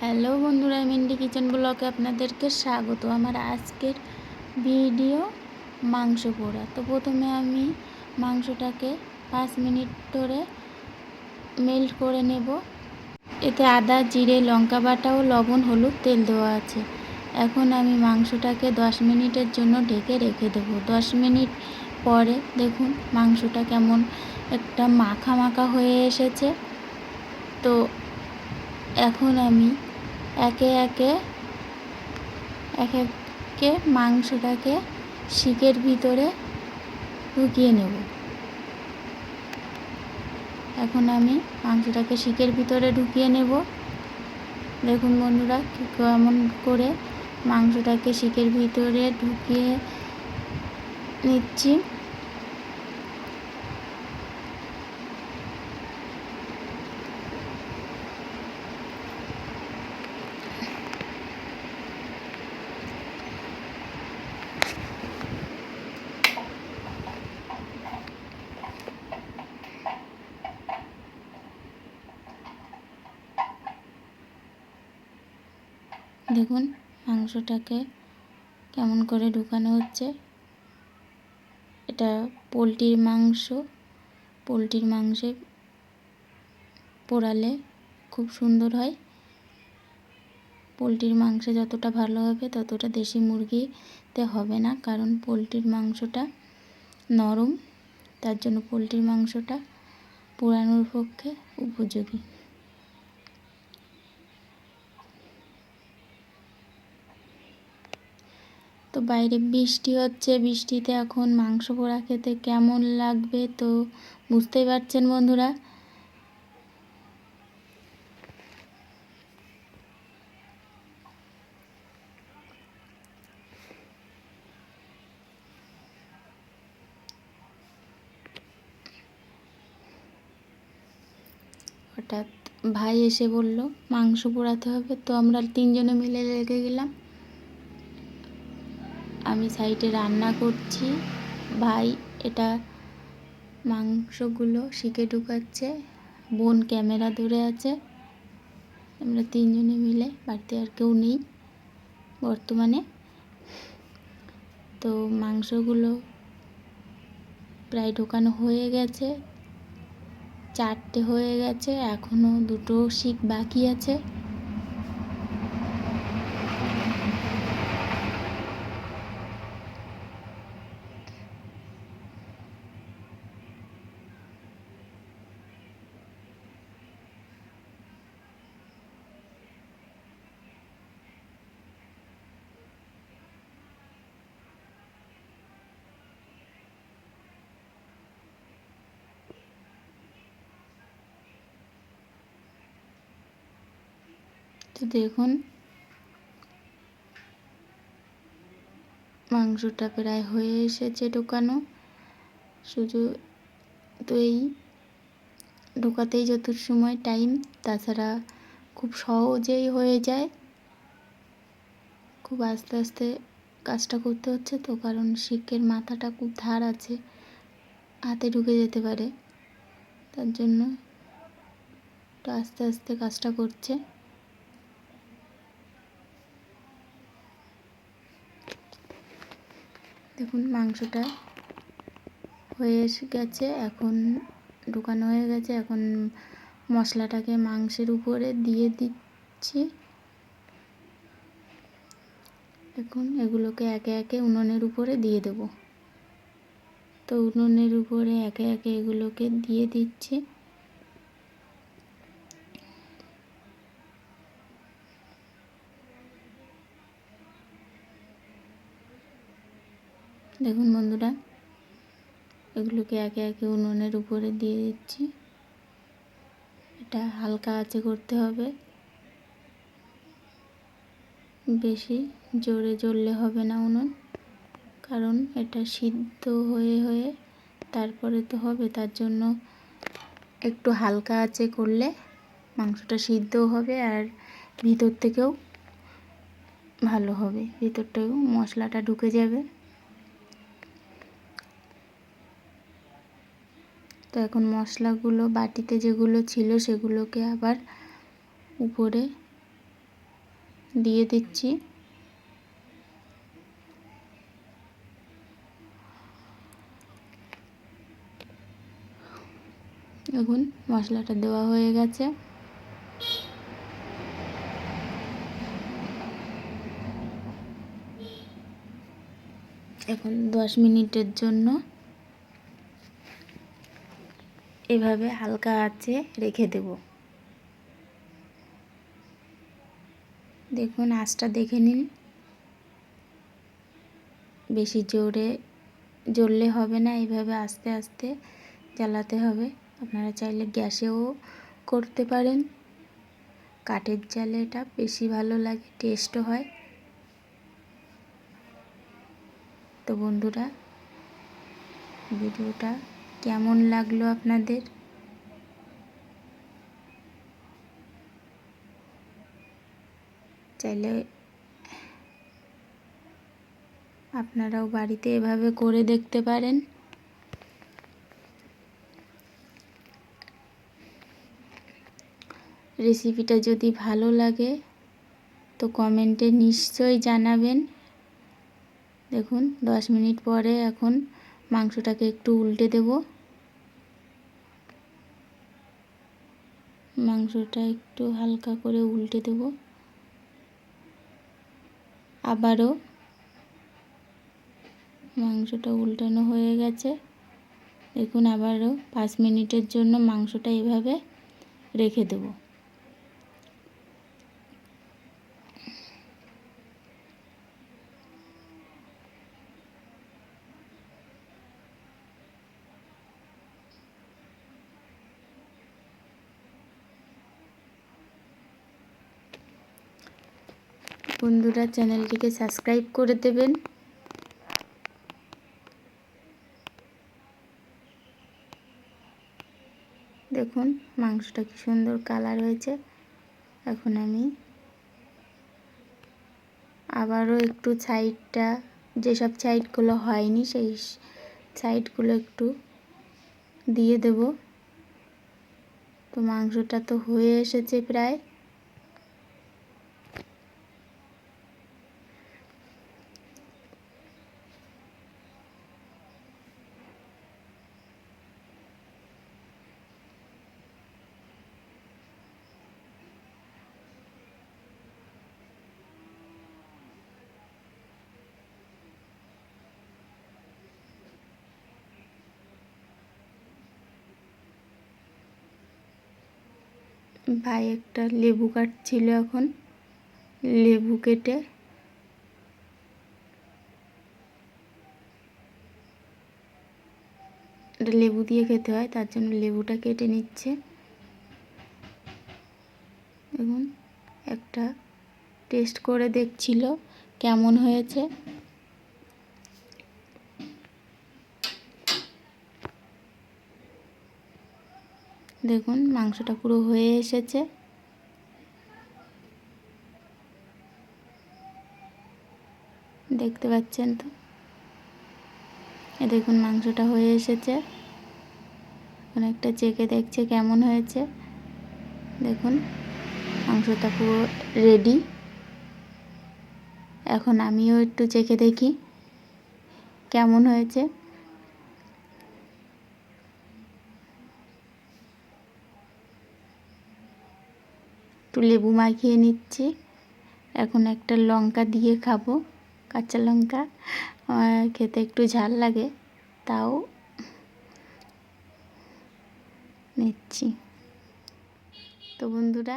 Hello বন্ধুরা, মিন্ডি kitchen ব্লগে আপনাদেরকে স্বাগত। আমার আজকের ভিডিও মাংস পোড়া। তো প্রথমে আমি মাংসটাকে 5 মিনিট ধরে মেল্ট করে নেব। এতে আদা, জিরে, লঙ্কা বাটা ও লবণ, হলুদ, তেল দেওয়া আছে। এখন আমি মাংসটাকে 10 মিনিটের জন্য ঢেকে রেখে দেবো। 10 মিনিট পরে দেখুন মাংসটা কেমন একটা মাখা মাখা হয়ে এসেছে। তো এখন আমি একে একে মাংসটাকে শিকের ভিতরে ঢুকিয়ে নেব। এখন আমি মাংসটাকে শিকের ভিতরে ঢুকিয়ে নেব। দেখুন বন্ধুরা কেমন করে মাংসটাকে শিকের ভিতরে ঢুকিয়ে নিচ্ছি। দেখুন মাংসটাকে কেমন করে ঢুকানো হচ্ছে। এটা পোলট্রির মাংস। পোলট্রির মাংসে পোড়ালে খুব সুন্দর হয়। পোলট্রির মাংসে যতটা ভালো হবে ততটা দেশি মুরগিতে হবে না, কারণ পোলট্রির মাংসটা নরম, তার জন্য পোলট্রির মাংসটা পোড়ানোর পক্ষে উপযোগী। তো বাইরে বৃষ্টি হচ্ছে, বৃষ্টিতে এখন মাংস পোড়া খেতে কেমন লাগবে তো বুঝতেই পারছেন বন্ধুরা। হঠাৎ ভাই এসে বলল মাংস পোড়াতে হবে, তো আমরা 3 জনে মিলে লেগে গেলাম। আমি সাইডে রান্না করছি, ভাই এটা মাংসগুলো শিকে ঢুকাচ্ছে, বোন ক্যামেরা ধরে আছে। আমরা 3 জনে মিলে, বাড়িতে আর কেউ নেই বর্তমানে। তো মাংসগুলো প্রায় ঢোকানো হয়ে গেছে, 4টে হয়ে গেছে, এখনও 2টো শিক বাকি আছে। তো দেখুন মাংসটা প্রায় হয়ে এসেছে ঢোকানো। শুধু তো এই ঢোকাতেই যত সময় টাইম, তাছাড়া খুব সহজেই হয়ে যায়। খুব আস্তে আস্তে কাজটা করতে হচ্ছে, তো কারণ শিকের মাথাটা খুব ধার আছে, হাতে ঢুকে যেতে পারে, তার জন্য একটু আস্তে আস্তে কাজটা করছে। দেখুন মাংসটা হয়ে গেছে, এখন ঢুকানো হয়ে গেছে। এখন মশলাটাকে মাংসের উপরে দিয়ে দিচ্ছি। এখন এগুলোকে একে একে উনুনের উপরে দিয়ে দেব। তো উনুনের উপরে একে একে এগুলোকে দিয়ে দিচ্ছি। দেখুন বন্ধুরা এগুলোকে একে একে উনুনের উপরে দিয়ে দিচ্ছি। এটা হালকা আঁচে করতে হবে, বেশি জোরে জ্বললে হবে না উনুন, কারণ এটা সিদ্ধ হয়ে হয়ে তারপরে তো হবে, তার জন্য একটু হালকা আঁচে করলে মাংসটা সিদ্ধও হবে আর ভিতর থেকেও ভালো হবে, ভিতরটাও মশলাটা ঢুকে যাবে। তো এখন মশলাগুলো বাটিতে যেগুলো ছিল সেগুলোকে আবার উপরে দিয়ে দিচ্ছি। এখন মশলাটা দেওয়া হয়ে গেছে। এখন 10 মিনিটের জন্য এভাবে হালকা আঁচে রেখে দেব। দেখুন আঁচটা দেখে নিন, বেশি জোরে জ্বললে হবে না, এইভাবে আস্তে আস্তে জ্বালাতে হবে। আপনারা চাইলে গ্যাসেও করতে পারেন, কাঠের জালে এটা বেশি ভালো লাগে, টেস্টও হয়। তো বন্ধুরা, ভিডিওটা কেমন লাগলো আপনাদের? চাইলে আপনারাও বাড়িতে এভাবে করে দেখতে পারেন। রেসিপিটা যদি ভালো লাগে তো কমেন্টে নিশ্চয়ই জানাবেন। দেখুন 10 মিনিট পরে এখন মাংসটাকে একটু উল্টে দেব। মাংসটা একটু হালকা করে উল্টে দেব। আবারও মাংসটা উল্টানো হয়ে গেছে। দেখুন আবারও 5 মিনিটের জন্য মাংসটা এভাবে রেখে দেব। বন্ধুরা, চ্যানেলটিকে সাবস্ক্রাইব করে দেবেন। দেখুন মাংসটা কি সুন্দর কালার হয়েছে। এখন আমি আবারও একটু সাইডটা, যেসব সাইডগুলো হয়নি সেই সাইডগুলো একটু দিয়ে দেব। তো মাংসটা তো হয়ে এসেছে প্রায়। ভাই একটা লেবু কাটছিল, এখন লেবু কেটে এটা লেবু দিয়ে খেতে হয়, তার জন্য লেবুটা কেটে নিচ্ছে। দেখুন একটা টেস্ট করে দেখছিল কেমন হয়েছে। দেখুন মাংসটা পুরো হয়ে এসেছে। দেখতে পাচ্ছেন তো, দেখুন মাংসটা হয়ে এসেছে। এখন একটা চেখে দেখছে কেমন হয়েছে। দেখুন মাংসটা পুরো রেডি। এখন আমিও একটু চেখে দেখি কেমন হয়েছে। একটু লেবু মাখিয়ে নিচ্ছি। এখন একটা লঙ্কা দিয়ে খাবো, কাঁচা লঙ্কা। আমার খেতে একটু ঝাল লাগে, তাও নিচ্ছি। তো বন্ধুরা,